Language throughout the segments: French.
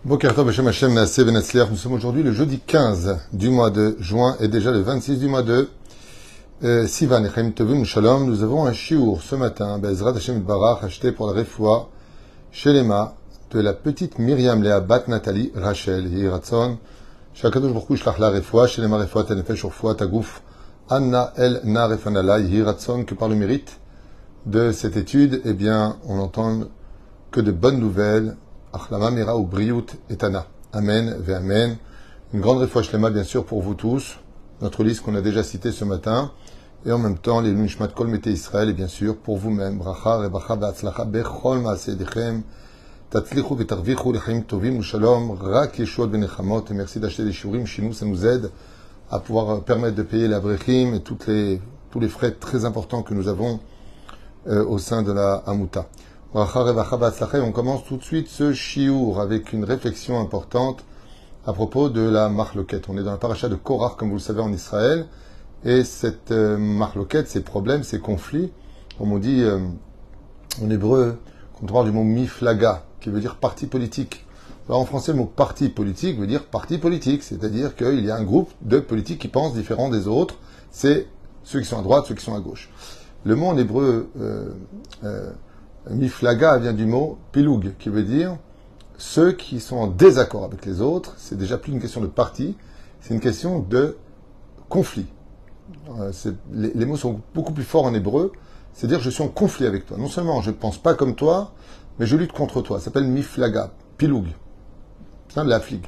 Boker Tov Hashem Hashem Naaseh Benatzliach. Nous sommes aujourd'hui le jeudi 15 du mois de juin et déjà le 26 du mois de Sivan. Echaim Tovim Shalom. Nous avons un shiur ce matin, Be'ezrat Hashem Barach, acheté pour la refoua Shelema de la petite Myriam Léa Bat Nathalie Rachel. Yehi Ratzon. Shakadosh Baruch Hu Shlach la refoua, Shelema refoua Tenefesh refoua Tagouf. Anna El Na Refanala. Yehi Ratzon, que par le mérite de cette étude, eh bien, on n'entend que de bonnes nouvelles. Achlama Mira ou Briout et Tana. Amen, ve Amen. Une grande refoua shlema, bien sûr, pour vous tous. Notre liste qu'on a déjà citée ce matin. Et en même temps, les Nishmat Kol Mete Israël, et bien sûr, pour vous-même. Bracha, rebacha, ve'atzlacha, bechol ma'asedechem. Tatzlichu ve'tarvichu, l'chaim tovim, shalom, rak yeshuot benechamot. Et merci d'acheter des shurim chez nous. Ça nous aide à pouvoir permettre de payer la brechim et tous les frais très importants que nous avons au sein de la Hamuta. On commence tout de suite ce shiur avec une réflexion importante à propos de la marloquette. On est dans la paracha de Korach, comme vous le savez, en Israël. Et cette marloquette, ces problèmes, ces conflits, comme on dit en hébreu, quand on parle du mot miflaga, qui veut dire parti politique. Alors en français, le mot parti politique veut dire parti politique, c'est-à-dire qu'il y a un groupe de politiques qui pensent différent des autres. C'est ceux qui sont à droite, ceux qui sont à gauche. Le mot en hébreu Miflaga vient du mot piloug, qui veut dire ceux qui sont en désaccord avec les autres. C'est déjà plus une question de parti, c'est une question de conflit. Les mots sont beaucoup plus forts en hébreu, c'est-à-dire je suis en conflit avec toi. Non seulement je ne pense pas comme toi, mais je lutte contre toi. Ça s'appelle Miflaga, piloug. C'est la fligue.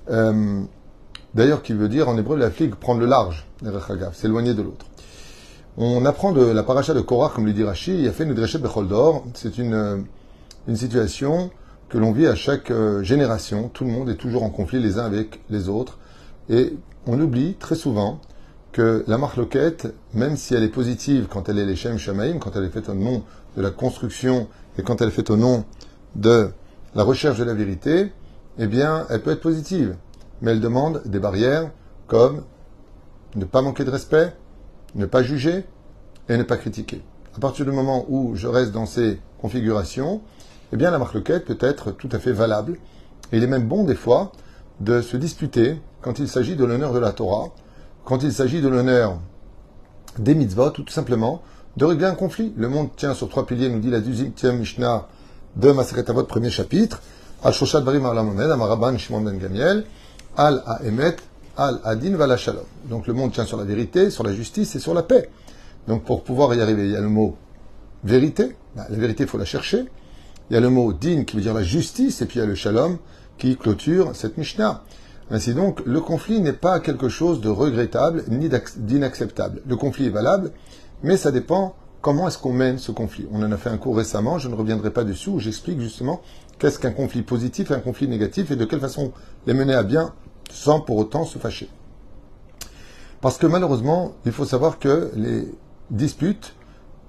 D'ailleurs, qui veut dire en hébreu la fligue, prendre le large, s'éloigner de l'autre. On apprend de la paracha de Korach, comme le dit Rashi, il a fait une dreshet bechol dor. C'est une situation que l'on vit à chaque génération. Tout le monde est toujours en conflit les uns avec les autres. Et on oublie très souvent que la marloquette, même si elle est positive quand elle est les Shem Shamaim, quand elle est faite au nom de la construction et quand elle est faite au nom de la recherche de la vérité, eh bien, elle peut être positive. Mais elle demande des barrières comme ne pas manquer de respect, ne pas juger et ne pas critiquer. À partir du moment où je reste dans ces configurations, eh bien la marloquette peut être tout à fait valable. Et il est même bon des fois de se disputer quand il s'agit de l'honneur de la Torah, quand il s'agit de l'honneur des mitzvot, ou tout simplement de régler un conflit. Le monde tient sur trois piliers, nous dit la 12e Mishnah de Masechet Avot, premier chapitre. Al Shoshat Barim Al Amomed, Amaraban Shimon Ben Gamiel, Al Haemet, Al-Adin va la Shalom. Donc le monde tient sur la vérité, sur la justice et sur la paix. Donc pour pouvoir y arriver, il y a le mot vérité. La vérité, il faut la chercher. Il y a le mot din qui veut dire la justice, et puis il y a le Shalom qui clôture cette Mishnah. Ainsi donc, le conflit n'est pas quelque chose de regrettable ni d'inacceptable. Le conflit est valable, mais ça dépend comment est-ce qu'on mène ce conflit. On en a fait un cours récemment, je ne reviendrai pas dessus, où j'explique justement qu'est-ce qu'un conflit positif et un conflit négatif, et de quelle façon les mener à bien sans pour autant se fâcher. Parce que malheureusement, il faut savoir que les disputes,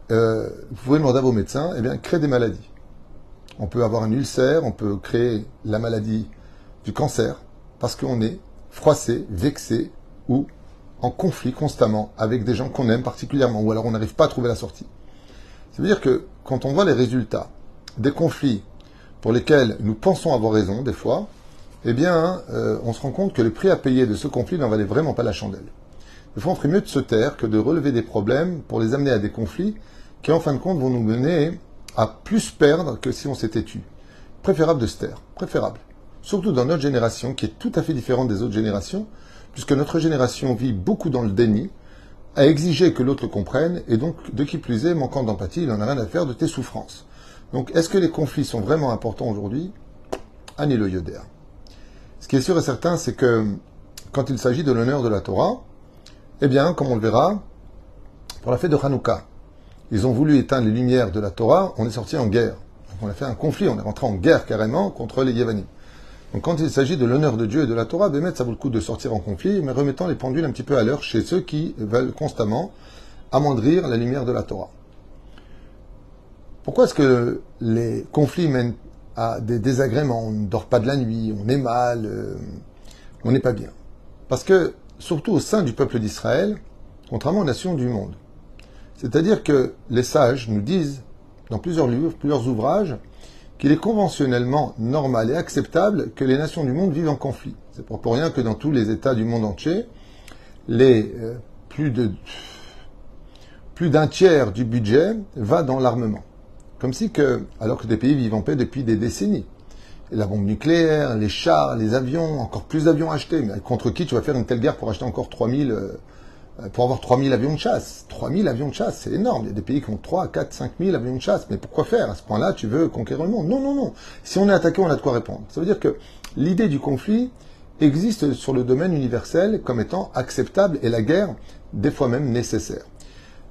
vous pouvez demander à vos médecins, eh bien, créent des maladies. On peut avoir un ulcère, on peut créer la maladie du cancer, parce qu'on est froissé, vexé ou en conflit constamment avec des gens qu'on aime particulièrement, ou alors on n'arrive pas à trouver la sortie. Ça veut dire que quand on voit les résultats des conflits pour lesquels nous pensons avoir raison, des fois, eh bien, on se rend compte que le prix à payer de ce conflit n'en valait vraiment pas la chandelle. Des fois, on ferait mieux de se taire que de relever des problèmes pour les amener à des conflits qui, en fin de compte, vont nous mener à plus perdre que si on s'était tu. Préférable de se taire. Préférable. Surtout dans notre génération, qui est tout à fait différente des autres générations, puisque notre génération vit beaucoup dans le déni, à exiger que l'autre comprenne, et donc, de qui plus est, manquant d'empathie, il n'en a rien à faire de tes souffrances. Donc, est-ce que les conflits sont vraiment importants aujourd'hui? Ani lo yoder. Ce qui est sûr et certain, c'est que quand il s'agit de l'honneur de la Torah, eh bien, comme on le verra, pour la fête de Hanouka, ils ont voulu éteindre les lumières de la Torah, on est sorti en guerre. Donc on a fait un conflit, on est rentré en guerre carrément contre les Yévanim. Donc quand il s'agit de l'honneur de Dieu et de la Torah, ça vaut le coup de sortir en conflit, mais remettant les pendules un petit peu à l'heure chez ceux qui veulent constamment amoindrir la lumière de la Torah. Pourquoi est-ce que les conflits mènent à des désagréments? On ne dort pas de la nuit, on est mal, on n'est pas bien. Parce que, surtout au sein du peuple d'Israël, contrairement aux nations du monde, c'est-à-dire que les sages nous disent, dans plusieurs livres, plusieurs ouvrages, qu'il est conventionnellement normal et acceptable que les nations du monde vivent en conflit. C'est pas pour rien que dans tous les États du monde entier, les plus d'un tiers du budget va dans l'armement. Comme si que, alors que des pays vivent en paix depuis des décennies. La bombe nucléaire, les chars, les avions, encore plus d'avions achetés. Mais contre qui tu vas faire une telle guerre pour acheter encore 3000, pour avoir 3000 avions de chasse? 3000 avions de chasse, c'est énorme. Il y a des pays qui ont 3, 4, 5000 avions de chasse. Mais pourquoi faire? À ce point-là, tu veux conquérir le monde? Non, non, non. Si on est attaqué, on a de quoi répondre. Ça veut dire que l'idée du conflit existe sur le domaine universel comme étant acceptable et la guerre, des fois même, nécessaire.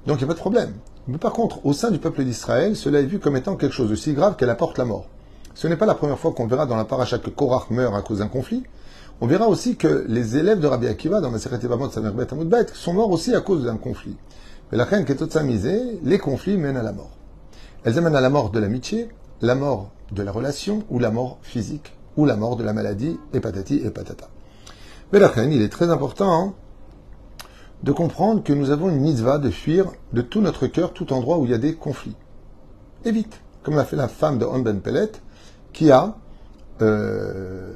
Donc il n'y a pas de problème. Mais par contre, au sein du peuple d'Israël, cela est vu comme étant quelque chose de si grave qu'elle apporte la mort. Ce n'est pas la première fois qu'on verra dans la paracha que Korach meurt à cause d'un conflit. On verra aussi que les élèves de Rabbi Akiva, dans la Masechet Yevamot Samerbet Amudbet, sont morts aussi à cause d'un conflit. Mais la reine Ketotza misée, les conflits mènent à la mort. Elles amènent à la mort de l'amitié, la mort de la relation, ou la mort physique, ou la mort de la maladie, et patati et patata. Mais la reine, il est très important de comprendre que nous avons une mitzvah de fuir de tout notre cœur tout endroit où il y a des conflits. Et vite, comme l'a fait la femme de On Ben Pellet, qui a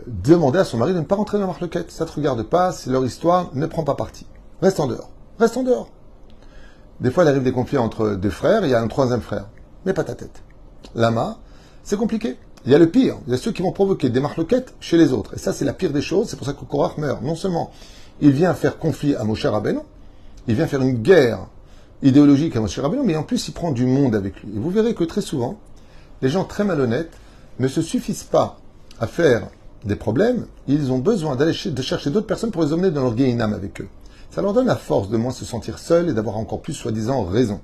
demandé à son mari de ne pas rentrer dans la marloquette. Ça ne te regarde pas, c'est leur histoire, ne prends pas parti. Reste en dehors. Reste en dehors. Des fois, il arrive des conflits entre deux frères, il y a un troisième frère. Mais pas ta tête. Lama, c'est compliqué. Il y a le pire. Il y a ceux qui vont provoquer des marloquettes chez les autres. Et ça, c'est la pire des choses. C'est pour ça que Korach meurt. Non seulement il vient faire conflit à Moshe Rabbeinu, il vient faire une guerre idéologique à Moshe Rabbeinu, mais en plus, il prend du monde avec lui. Et vous verrez que très souvent, les gens très malhonnêtes ne se suffisent pas à faire des problèmes, ils ont besoin de chercher d'autres personnes pour les emmener dans leur Gehinam avec eux. Ça leur donne la force de moins se sentir seuls et d'avoir encore plus soi-disant raison,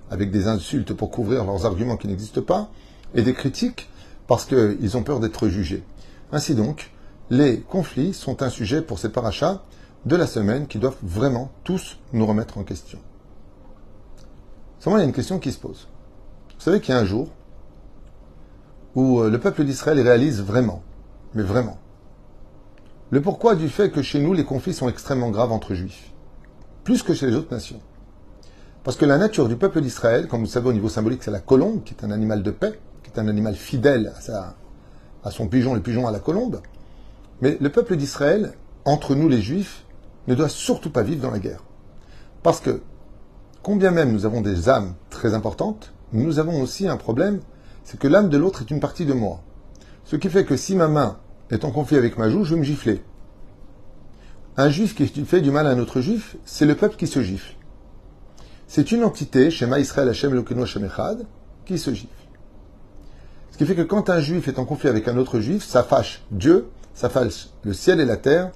avec des insultes pour couvrir leurs arguments qui n'existent pas, et des critiques parce qu'ils ont peur d'être jugés. Ainsi donc, les conflits sont un sujet pour ces parachas de la semaine qui doivent vraiment tous nous remettre en question. Seulement, il y a une question qui se pose. Vous savez qu'il y a un jour où le peuple d'Israël réalise vraiment, mais vraiment, le pourquoi du fait que chez nous, les conflits sont extrêmement graves entre juifs, plus que chez les autres nations. Parce que la nature du peuple d'Israël, comme vous savez au niveau symbolique, c'est la colombe, qui est un animal de paix, qui est un animal fidèle à son pigeon, le pigeon à la colombe. Mais le peuple d'Israël, entre nous les juifs, ne doit surtout pas vivre dans la guerre. Parce que, combien même nous avons des âmes très importantes, nous avons aussi un problème, c'est que l'âme de l'autre est une partie de moi. Ce qui fait que si ma main est en conflit avec ma joue, je vais me gifler. Un juif qui fait du mal à un autre juif, c'est le peuple qui se gifle. C'est une entité, Shema Israël Hashem Elokeinu Hashem Echad, qui se gifle. Ce qui fait que quand un juif est en conflit avec un autre juif, ça fâche Dieu, ça fâche le ciel et la terre,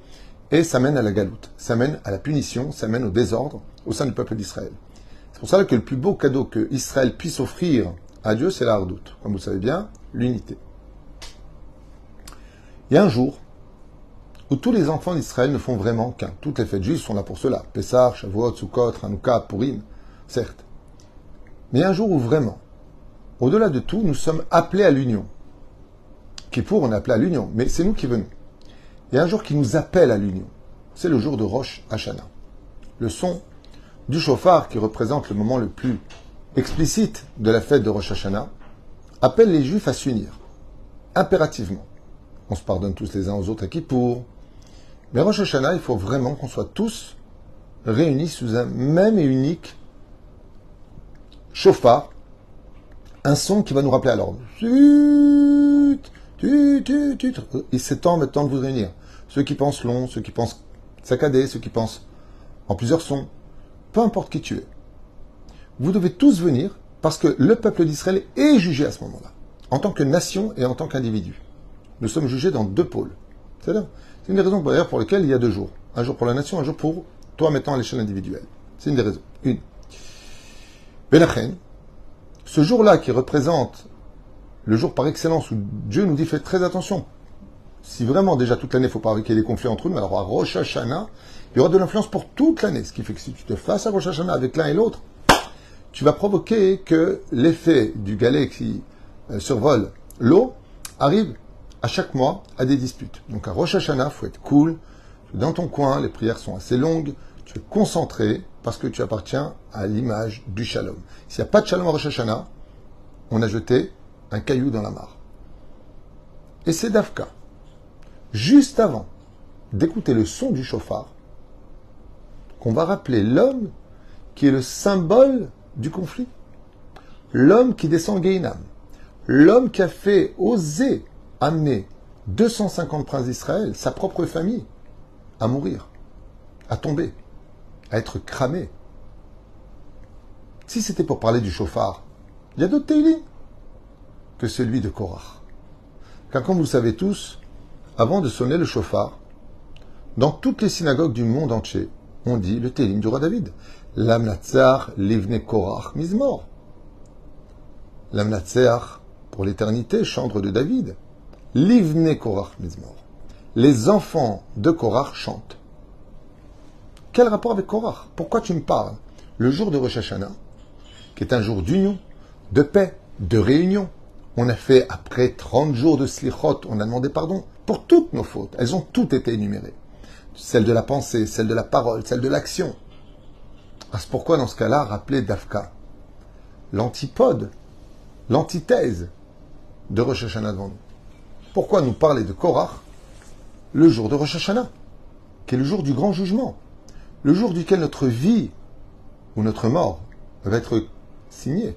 et ça mène à la galoute, ça mène à la punition, ça mène au désordre au sein du peuple d'Israël. C'est pour ça que le plus beau cadeau que Israël puisse offrir à Dieu, c'est la hardoute. Comme vous le savez bien, l'unité. Il y a un jour où tous les enfants d'Israël ne font vraiment qu'un. Toutes les fêtes juives sont là pour cela. Pessah, Shavuot, Sukkot, Hanouka, Purim, certes. Mais il y a un jour où vraiment, au-delà de tout, nous sommes appelés à l'union. Kippour, on est appelé à l'union, mais c'est nous qui venons. Il y a un jour qui nous appelle à l'union. C'est le jour de Rosh Hashanah. Le son du shofar, qui représente le moment le plus explicite de la fête de Rosh Hashanah, appelle les Juifs à s'unir, impérativement. On se pardonne tous les uns aux autres à Kippour. Mais Rosh Hashanah, il faut vraiment qu'on soit tous réunis sous un même et unique shofar, un son qui va nous rappeler à l'ordre. Il c'est temps maintenant de vous réunir. Ceux qui pensent long, ceux qui pensent saccadé, ceux qui pensent en plusieurs sons, peu importe qui tu es. Vous devez tous venir parce que le peuple d'Israël est jugé à ce moment-là, en tant que nation et en tant qu'individu. Nous sommes jugés dans deux pôles. C'est une des raisons d'ailleurs pour lesquelles il y a 2 jours. Un jour pour la nation, un jour pour toi mettant à l'échelle individuelle. C'est une des raisons. Une. Benachen, ce jour-là qui représente le jour par excellence où Dieu nous dit faites très attention. Si vraiment déjà toute l'année il ne faut pas qu'il y ait des conflits entre nous, alors à Rosh Hashanah, il y aura de l'influence pour toute l'année. Ce qui fait que si tu te fasses à Rosh Hashanah avec l'un et l'autre, tu vas provoquer que l'effet du galet qui survole l'eau arrive à chaque mois à des disputes. Donc à Rosh Hashanah, il faut être cool, dans ton coin, les prières sont assez longues, tu es concentré parce que tu appartiens à l'image du shalom. S'il n'y a pas de shalom à Rosh Hashanah, on a jeté un caillou dans la mare. Et c'est Dafka, juste avant d'écouter le son du chauffard, qu'on va rappeler l'homme qui est le symbole du conflit. L'homme qui descend Gehinam. L'homme qui a fait oser amener 250 princes d'Israël, sa propre famille, à mourir, à tomber, à être cramé. Si c'était pour parler du chauffard, il y a d'autres télim que celui de Korach. Car comme vous le savez tous, avant de sonner le chauffard, dans toutes les synagogues du monde entier, on dit le télim du roi David. L'amnatzar livne Korach mizmor. L'amnatzar, pour l'éternité, chantre de David. Livne Korach mizmor. Les enfants de Korach chantent. Quel rapport avec Korach? Pourquoi tu me parles le jour de Rosh Hashanah, qui est un jour d'union, de paix, de réunion? On a fait, après 30 jours de slichot, on a demandé pardon pour toutes nos fautes. Elles ont toutes été énumérées. Celle de la pensée, celle de la parole, celle de l'action. Ah, c'est pourquoi, dans ce cas-là, rappeler Dafka, l'antipode, l'antithèse de Rosh Hashanah devant nous. Pourquoi nous parler de Korach le jour de Rosh Hashanah, qui est le jour du grand jugement, le jour duquel notre vie ou notre mort va être signée.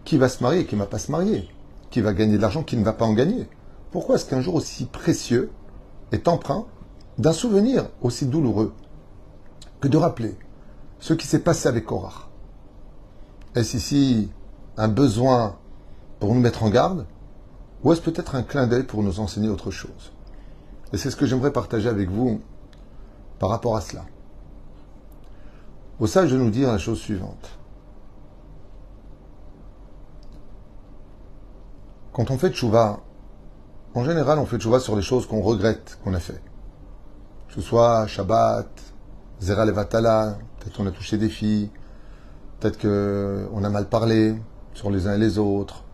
Qui va se marier, qui ne va pas se marier? Qui va gagner de l'argent, qui ne va pas en gagner? Pourquoi est-ce qu'un jour aussi précieux est empreint d'un souvenir aussi douloureux que de rappeler ce qui s'est passé avec Korach? Est-ce ici un besoin pour nous mettre en garde, ou est-ce peut-être un clin d'œil pour nous enseigner autre chose? Et c'est ce que j'aimerais partager avec vous par rapport à cela. Au sage de nous dire la chose suivante. Quand on fait tchouva, en général, on fait tchouva sur les choses qu'on regrette qu'on a fait. Que ce soit Shabbat, Zera Levatala, peut-être qu'on a touché des filles, peut-être qu'on a mal parlé sur les uns et les autres.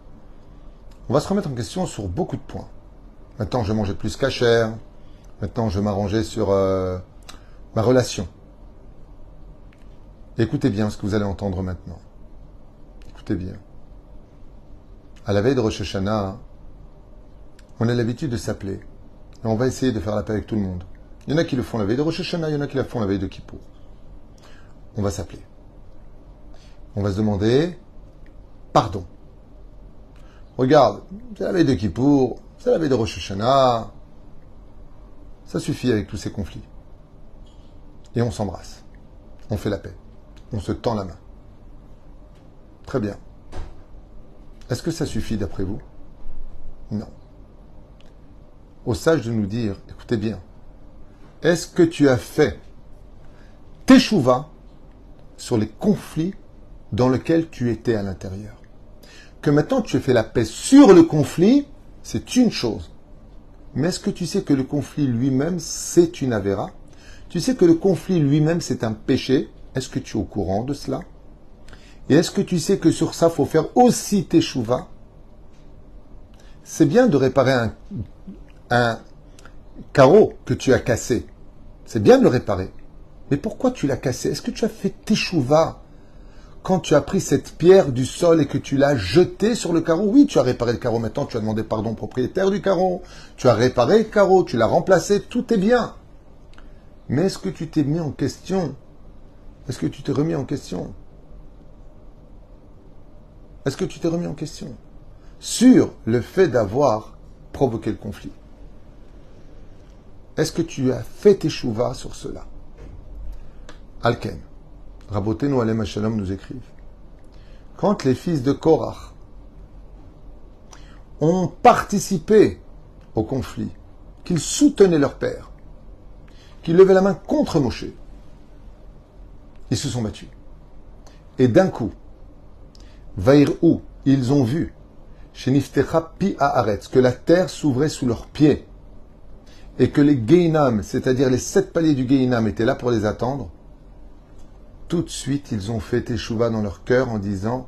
On va se remettre en question sur beaucoup de points. Maintenant, je mangeais plus cachère. Maintenant, je m'arrangeais sur ma relation. Écoutez bien ce que vous allez entendre maintenant. Écoutez bien. À la veille de Rosh Hashanah, on a l'habitude de s'appeler. Et on va essayer de faire la paix avec tout le monde. Il y en a qui le font la veille de Rosh Hashanah, il y en a qui la font la veille de Kippour. On va s'appeler. On va se demander pardon. Regarde, c'est la veille de Kippour, c'est la veille de Rosh Hashanah. Ça suffit avec tous ces conflits. Et on s'embrasse. On fait la paix. On se tend la main. Très bien. Est-ce que ça suffit d'après vous? Non. Au sage de nous dire, écoutez bien, est-ce que tu as fait teshuva sur les conflits dans lesquels tu étais à l'intérieur? Que maintenant tu as fait la paix sur le conflit, c'est une chose. Mais est-ce que tu sais que le conflit lui-même, c'est une avéra? Tu sais que le conflit lui-même, c'est un péché? Est-ce que tu es au courant de cela? Et est-ce que tu sais que sur ça, il faut faire aussi teshuva? C'est bien de réparer un carreau que tu as cassé. C'est bien de le réparer. Mais pourquoi tu l'as cassé? Est-ce que tu as fait teshuva quand tu as pris cette pierre du sol et que tu l'as jetée sur le carreau? Oui, tu as réparé le carreau. Maintenant, tu as demandé pardon au propriétaire du carreau. Tu as réparé le carreau, tu l'as remplacé. Tout est bien. Mais est-ce que tu t'es mis en question? Est-ce que tu t'es remis en question? Est-ce que tu t'es remis en question sur le fait d'avoir provoqué le conflit? Est-ce que tu as fait tes chouvas sur cela? Alken, Rabotenu Alem Shalom nous écrivent. Quand les fils de Korach ont participé au conflit, qu'ils soutenaient leur père, qu'ils levaient la main contre Moshe, ils se sont battus. Et d'un coup, Vaïrou, ils ont vu, chez Niftecha Pi Haaretz, que la terre s'ouvrait sous leurs pieds, et que les Gehinam, c'est-à-dire les 7 paliers du Gehinam, étaient là pour les attendre. Tout de suite, ils ont fait teshuva dans leur cœur en disant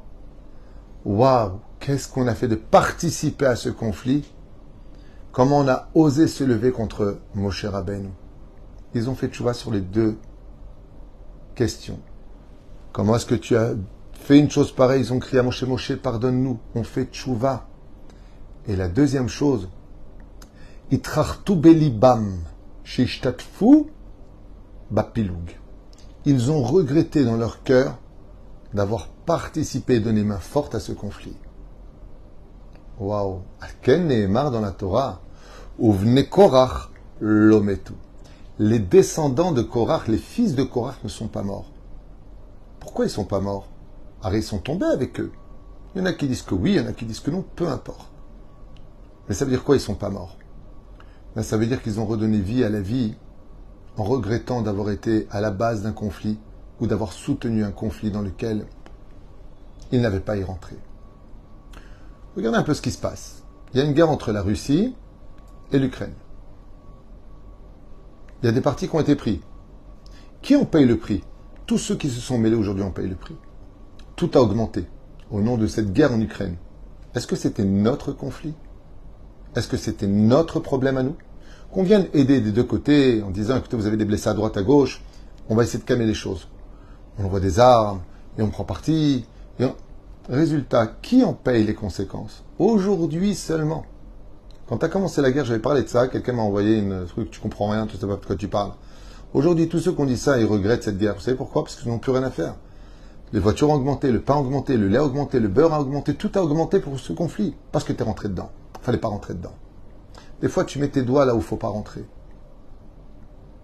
« Waouh, qu'est-ce qu'on a fait de participer à ce conflit? Comment on a osé se lever contre Moshe Rabbeinu ?» Ils ont fait teshuva sur les 2 questions. Comment est-ce que tu as fait une chose pareille? Ils ont crié à Moshe, Moshe, pardonne-nous. On fait teshuva. Et la deuxième chose, Itrachtu belibam, shishtatfu bapilug. Ils ont regretté dans leur cœur d'avoir participé et donné main forte à ce conflit. Waouh! Ken Nehemar dans la Torah, Uvne Korach lometu. Les descendants de Korach, les fils de Korach ne sont pas morts. Pourquoi ils ne sont pas morts? Alors ils sont tombés avec eux. Il y en a qui disent que oui, il y en a qui disent que non, peu importe. Mais ça veut dire quoi, ils ne sont pas morts? Ben, ça veut dire qu'ils ont redonné vie à la vie en regrettant d'avoir été à la base d'un conflit ou d'avoir soutenu un conflit dans lequel ils n'avaient pas à y rentrer. Regardez un peu ce qui se passe. Il y a une guerre entre la Russie et l'Ukraine. Il y a des partis qui ont été pris. Qui en paye le prix? Tous ceux qui se sont mêlés aujourd'hui en payent le prix. Tout a augmenté au nom de cette guerre en Ukraine. Est-ce que c'était notre conflit? Est-ce que c'était notre problème à nous? Qu'on vienne aider des deux côtés en disant, écoutez, vous avez des blessés à droite, à gauche, on va essayer de calmer les choses. On envoie des armes, et on prend parti. Résultat, qui en paye les conséquences? Aujourd'hui seulement. Quand tu as commencé la guerre, j'avais parlé de ça, quelqu'un m'a envoyé un truc, tu comprends rien, tu sais pas de quoi tu parles. Aujourd'hui, tous ceux qui ont dit ça, ils regrettent cette guerre. Vous savez pourquoi? Parce qu'ils n'ont plus rien à faire. Les voitures ont augmenté, le pain a augmenté, le lait a augmenté, le beurre a augmenté, tout a augmenté pour ce conflit. Parce que tu es rentré dedans. Fallait pas rentrer dedans. Des fois, tu mets tes doigts là où il ne faut pas rentrer.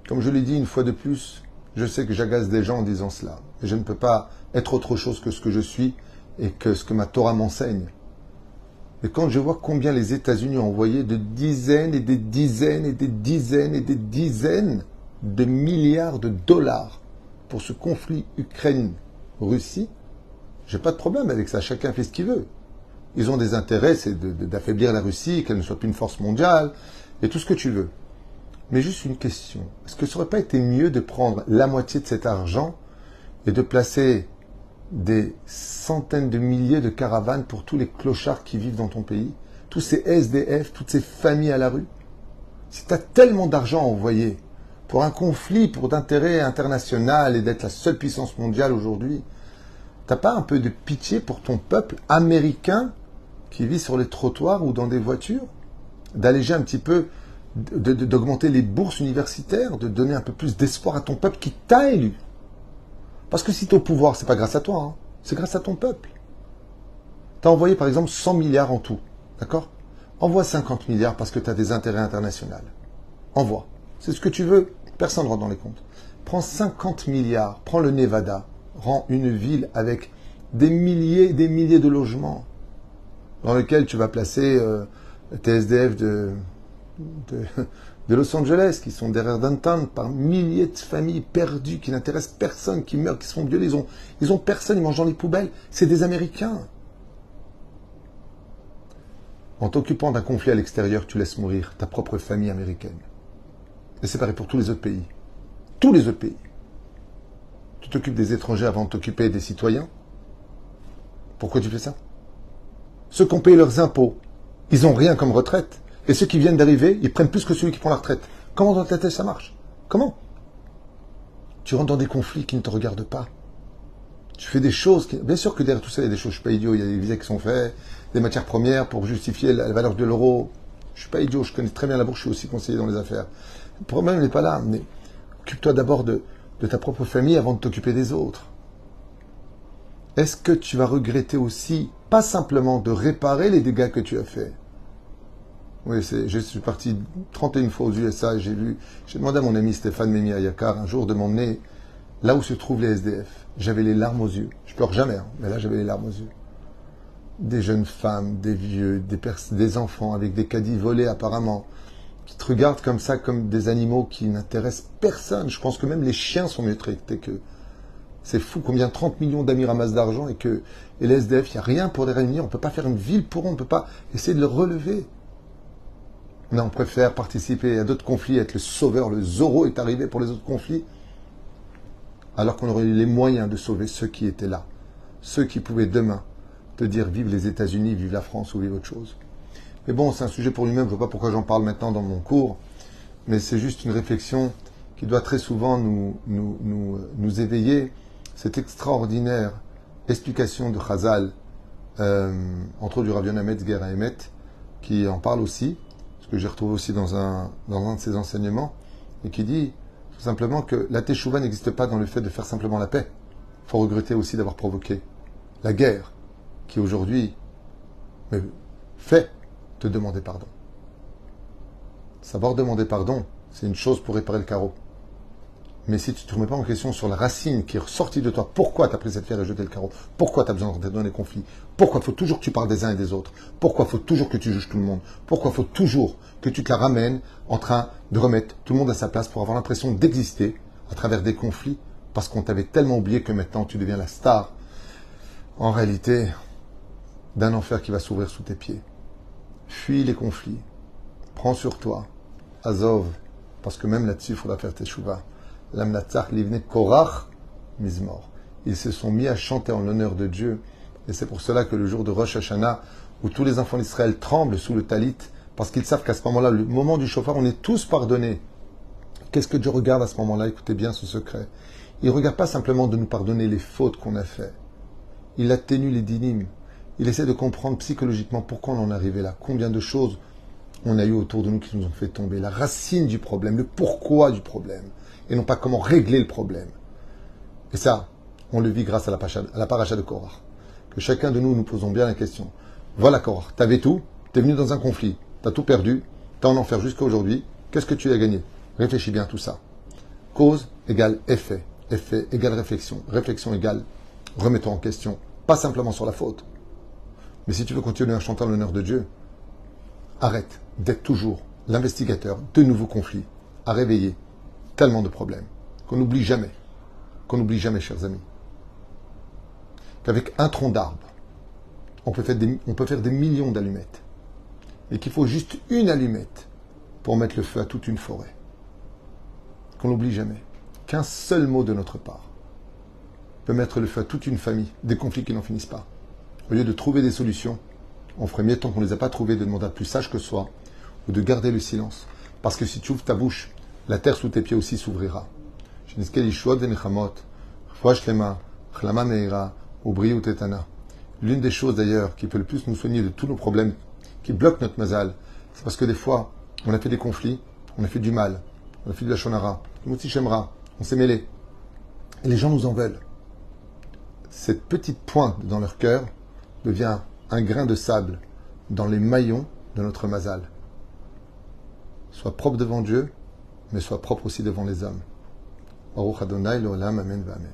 Comme je l'ai dit une fois de plus, je sais que j'agace des gens en disant cela. Et je ne peux pas être autre chose que ce que je suis et que ce que ma Torah m'enseigne. Et quand je vois combien les États-Unis ont envoyé de dizaines et des dizaines et des dizaines et des dizaines de milliards de dollars pour ce conflit Ukraine-Russie, j'ai pas de problème avec ça. Chacun fait ce qu'il veut. Ils ont des intérêts, c'est d'affaiblir la Russie, qu'elle ne soit plus une force mondiale, et tout ce que tu veux. Mais juste une question. Est-ce que ça n'aurait pas été mieux de prendre la moitié de cet argent et de placer des centaines de milliers de caravanes pour tous les clochards qui vivent dans ton pays, tous ces SDF, toutes ces familles à la rue? Si tu as tellement d'argent à envoyer pour un conflit, pour d'intérêt international et d'être la seule puissance mondiale aujourd'hui, t'as pas un peu de pitié pour ton peuple américain qui vit sur les trottoirs ou dans des voitures? D'alléger un petit peu, d'augmenter les bourses universitaires, de donner un peu plus d'espoir à ton peuple qui t'a élu. Parce que si tu es au pouvoir, c'est pas grâce à toi, hein, c'est grâce à ton peuple. Tu as envoyé par exemple 100 milliards en tout, d'accord? Envoie 50 milliards parce que tu as des intérêts internationaux. Envoie. C'est ce que tu veux, personne ne rentre dans les comptes. Prends 50 milliards, prends le Nevada, rends une ville avec des milliers et des milliers de logements dans lesquels tu vas placer tes SDF de Los Angeles qui sont derrière downtown par milliers de familles perdues qui n'intéressent personne, qui meurent, qui se font violer. Ils ont personne, ils mangent dans les poubelles. C'est des Américains. En t'occupant d'un conflit à l'extérieur, tu laisses mourir ta propre famille américaine. Et c'est pareil pour tous les autres pays. Tous les autres pays. Tu t'occupes des étrangers avant de t'occuper des citoyens. Pourquoi tu fais ça? Ceux qui ont payé leurs impôts, ils n'ont rien comme retraite. Et ceux qui viennent d'arriver, ils prennent plus que celui qui prend la retraite. Comment dans ta tête ça marche? Comment? Tu rentres dans des conflits qui ne te regardent pas. Tu fais des choses qui... Bien sûr que derrière tout ça, il y a des choses, je ne suis pas idiot, il y a des visas qui sont faits, des matières premières pour justifier la valeur de l'euro. Je ne suis pas idiot, je connais très bien la bourse, je suis aussi conseiller dans les affaires. Le problème n'est pas là, mais occupe-toi d'abord de ta propre famille avant de t'occuper des autres. Est-ce que tu vas regretter aussi, pas simplement de réparer les dégâts que tu as faits? Oui, je suis parti 31 fois aux USA et j'ai demandé à mon ami Stéphane Mémi Ayakar un jour de m'emmener là où se trouvent les SDF. J'avais les larmes aux yeux. Je pleure jamais, hein, mais là j'avais les larmes aux yeux. Des jeunes femmes, des vieux, des enfants avec des caddies volés apparemment, qui te regardent comme ça, comme des animaux qui n'intéressent personne. Je pense que même les chiens sont mieux traités qu'eux. C'est fou combien 30 millions d'amis ramassent d'argent et les SDF, il n'y a rien pour les réunir. On ne peut pas faire une ville pour eux, on ne peut pas essayer de le relever. Non, on préfère participer à d'autres conflits, être le sauveur, le Zorro est arrivé pour les autres conflits, alors qu'on aurait eu les moyens de sauver ceux qui étaient là, ceux qui pouvaient demain te dire vive les États-Unis, vive la France ou vive autre chose. Mais bon, c'est un sujet pour lui-même, je ne vois pas pourquoi j'en parle maintenant dans mon cours, mais c'est juste une réflexion qui doit très souvent nous éveiller. Cette extraordinaire explication de Chazal, entre autres du Rav Yonah Metzger à Emet, qui en parle aussi, ce que j'ai retrouvé aussi dans un de ses enseignements, et qui dit tout simplement que la teshuva n'existe pas dans le fait de faire simplement la paix. Il faut regretter aussi d'avoir provoqué la guerre, qui aujourd'hui me fait te demander pardon. Savoir demander pardon, c'est une chose pour réparer le carreau. Mais si tu ne te remets pas en question sur la racine qui est ressortie de toi, pourquoi tu as pris cette pierre et jeté le carreau? Pourquoi tu as besoin d'entrer dans les conflits? Pourquoi il faut toujours que tu parles des uns et des autres? Pourquoi il faut toujours que tu juges tout le monde? Pourquoi il faut toujours que tu te la ramènes en train de remettre tout le monde à sa place pour avoir l'impression d'exister à travers des conflits parce qu'on t'avait tellement oublié que maintenant tu deviens la star, en réalité, d'un enfer qui va s'ouvrir sous tes pieds. Fuis les conflits. Prends sur toi. Azov. Parce que même là-dessus, il faudra faire teshuva. L'amnatzach livne korach mizmor. Ils se sont mis à chanter en l'honneur de Dieu. Et c'est pour cela que le jour de Rosh Hashanah, où tous les enfants d'Israël tremblent sous le talit, parce qu'ils savent qu'à ce moment-là, le moment du chauffard, on est tous pardonnés. Qu'est-ce que Dieu regarde à ce moment-là? Écoutez bien ce secret. Il ne regarde pas simplement de nous pardonner les fautes qu'on a faites. Il atténue les dynimes. Il essaie de comprendre psychologiquement pourquoi on en est arrivé là. Combien de choses on a eu autour de nous qui nous ont fait tomber. La racine du problème, le pourquoi du problème. Et non pas comment régler le problème. Et ça, on le vit grâce à la paracha de Korah. Que chacun de nous nous posons bien la question. Voilà Korah, t'avais tout, t'es venu dans un conflit, t'as tout perdu, t'es en enfer jusqu'à aujourd'hui, qu'est-ce que tu as gagné? Réfléchis bien à tout ça. Cause égale effet, effet égale réflexion, réflexion égale remettons en question, pas simplement sur la faute. Mais si tu veux continuer à chanter en l'honneur de Dieu, arrête d'être toujours l'investigateur de nouveaux conflits, à réveiller tellement de problèmes, qu'on n'oublie jamais, chers amis, qu'avec un tronc d'arbre, on peut faire des millions d'allumettes, et qu'il faut juste une allumette pour mettre le feu à toute une forêt. Qu'on n'oublie jamais qu'un seul mot de notre part peut mettre le feu à toute une famille, des conflits qui n'en finissent pas. Au lieu de trouver des solutions, on ferait mieux tant qu'on ne les a pas trouvées de demander à plus sage que soi, ou de garder le silence. Parce que si tu ouvres ta bouche, la terre sous tes pieds aussi s'ouvrira. L'une des choses d'ailleurs qui peut le plus nous soigner de tous nos problèmes qui bloquent notre mazal, c'est parce que des fois, on a fait des conflits, on a fait du mal, on a fait de la shonara, on s'est mêlé. Et les gens nous en veulent. Cette petite pointe dans leur cœur devient un grain de sable dans les maillons de notre mazal. Sois propre devant Dieu, mais sois propre aussi devant les hommes. Baruch Adonai l'olam, amen, amen.